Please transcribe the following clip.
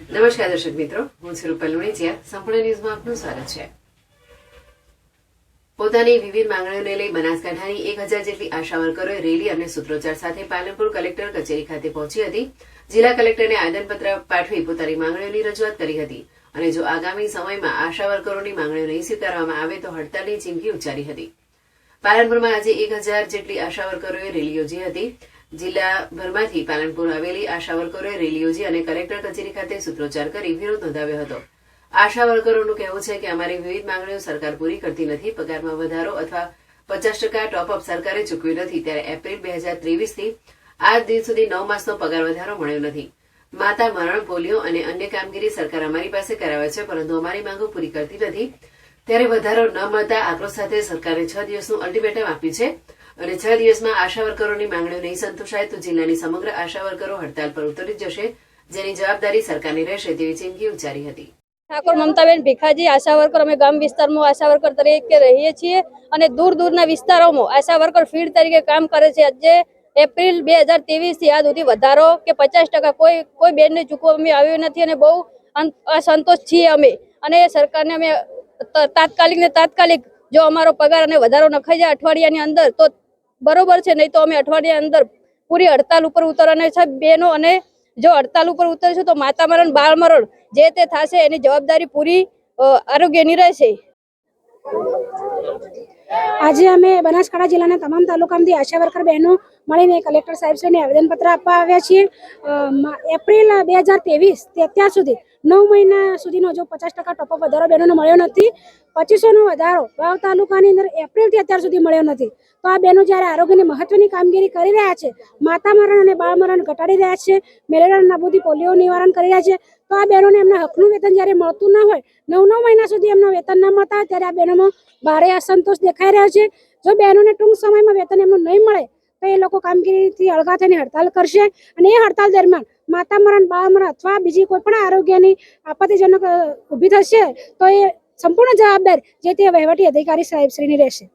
નમસ્કાર દર્શક મિત્રો, હું છું રૂપલ લુણીચિયા. સંપૂર્ણ ન્યૂઝમાં આપનું સ્વાગત છે. પોતાની વિવિધ માંગણીઓને લઈ બનાસકાંઠાની 1000 જેટલી આશા વર્કરોએ રેલી અને સૂત્રોચ્ચાર સાથે પાલનપુર કલેક્ટર કચેરી ખાતે પહોંચી હતી. જિલ્લા કલેક્ટરને આવેદનપત્ર પાઠવી પોતાની માંગણીઓની રજૂઆત કરી હતી અને જો આગામી સમયમાં આશા વર્કરોની માંગણીઓ નહીં સ્વીકારવામાં આવે તો હડતાલની ચીમકી ઉચ્ચારી હતી. પાલનપુરમાં આજે 1000 જેટલી આશા વર્કરોએ રેલી યોજી હતી. જિલ્લાભરમાંથી પાલનપુર આવેલી આશા વર્કરોએ રેલી યોજી અને કલેક્ટર કચેરી ખાતે સૂત્રોચ્ચાર કરી વિરોધ નોંધાવ્યો હતો. આશા વર્કરોનું કહેવું છે કે અમારી વિવિધ માંગણીઓ સરકાર પૂરી કરતી નથી. પગારમાં વધારો અથવા 50% ટોપઅપ સરકારે ચૂકવ્યું નથી. ત્યારે એપ્રિલ 2023થી આજ દિન સુધી 9 માસનો પગાર વધારો મળ્યો નથી. માતા મરણ, પોલિયો અને અન્ય કામગીરી સરકાર અમારી પાસે કરાવે છે, પરંતુ અમારી માંગો પૂરી કરતી નથી. ત્યારે વધારો ન મળતા આક્રોશ સાથે સરકારે 6 દિવસનું અલ્ટિમેટમ આપ્યું છે અને 6 દિવસમાં આશા વર્કરોની માંગણીઓ નહીં સંતોષાય તો જિલ્લાની સમગ્ર આશા વર્કરો હડતાલ પર ઉતરી જશે, જેની જવાબદારી સરકારની રહેશે તેવી ચીમકી ઉચ્ચારી હતી. ઠાકોર મમતાબેન ભીખાજી, આશા વર્કર. અમે ગામ વિસ્તારમાં આશા વર્કર તરીકે રહીએ છીએ અને દૂર દૂરના વિસ્તારોમાં આશા વર્કર ફીલ્ડ તરીકે કામ કરે છે. આજે એપ્રિલ 2023થી આજ સુધી વધારો કે 50% કોઈ બેનને ચૂકવવામાં આવ્યું નથી અને બહુ અસંતોષ છીએ અમે. અને સરકારને અમે તાત્કાલિક જો અમારો પગાર અને વધારો નખાઈ જાય અઠવાડિયાની અંદર તો બરોબર છે, નહીં તો અમે અઠવાડિયાની અંદર પૂરી હડતાલ ઉપર ઉતરવાના છે બહેનો. અને જો હડતાલ ઉપર ઉતરશું તો માતા મરણ, બાળ મરણ જે તે થશે એની જવાબદારી પૂરી આરોગ્યની રહેશે. આજે અમે બનાસકાંઠા જિલ્લાના તમામ તાલુકામાંથી આશા વર્કર બહેનો મળીને કલેક્ટર સાહેબશ્રીને આવેદનપત્ર આપવા આવ્યા છીએ. એપ્રિલ 2023 અત્યાર સુધી 9 મહિના સુધીનો જો 50% ટોપઅપ વધારો બહેનોને મળ્યો નથી. 2500નો વધારો વાવ તાલુકાની અંદર એપ્રિલથી અત્યાર સુધી મળ્યો નથી. તો આ બહેનો જ્યારે આરોગ્યની મહત્વની કામગીરી કરી રહ્યા છે, માતા મરણ અને બાળ મરણ ઘટાડી રહ્યા છે, મેલેરિયા નાબૂદી, પોલિયો નિવારણ કરી રહ્યા છે, તો આ બહેનોને એમના હકનું વેતન જ્યારે મળતું ન હોય, 9 મહિના સુધી એમનું વેતન ન મળતા ત્યારે આ બહેનોમાં ભારે અસંતોષ દેખાઈ રહ્યો છે. જો બહેનોને ટૂંક સમયમાં વેતન એમનું નહીં મળે તો એ લોકો કામગીરીથી અળગા થઈને હડતાલ કરશે અને એ હડતાલ દરમિયાન માતા મરણ, બાળ મરણ અથવા બીજી કોઈ પણ આરોગ્યની આપત્તિજનક ઊભી થશે તો એ સંપૂર્ણ જવાબદાર જે તે વહીવટી અધિકારી સાહેબશ્રીની રહેશે.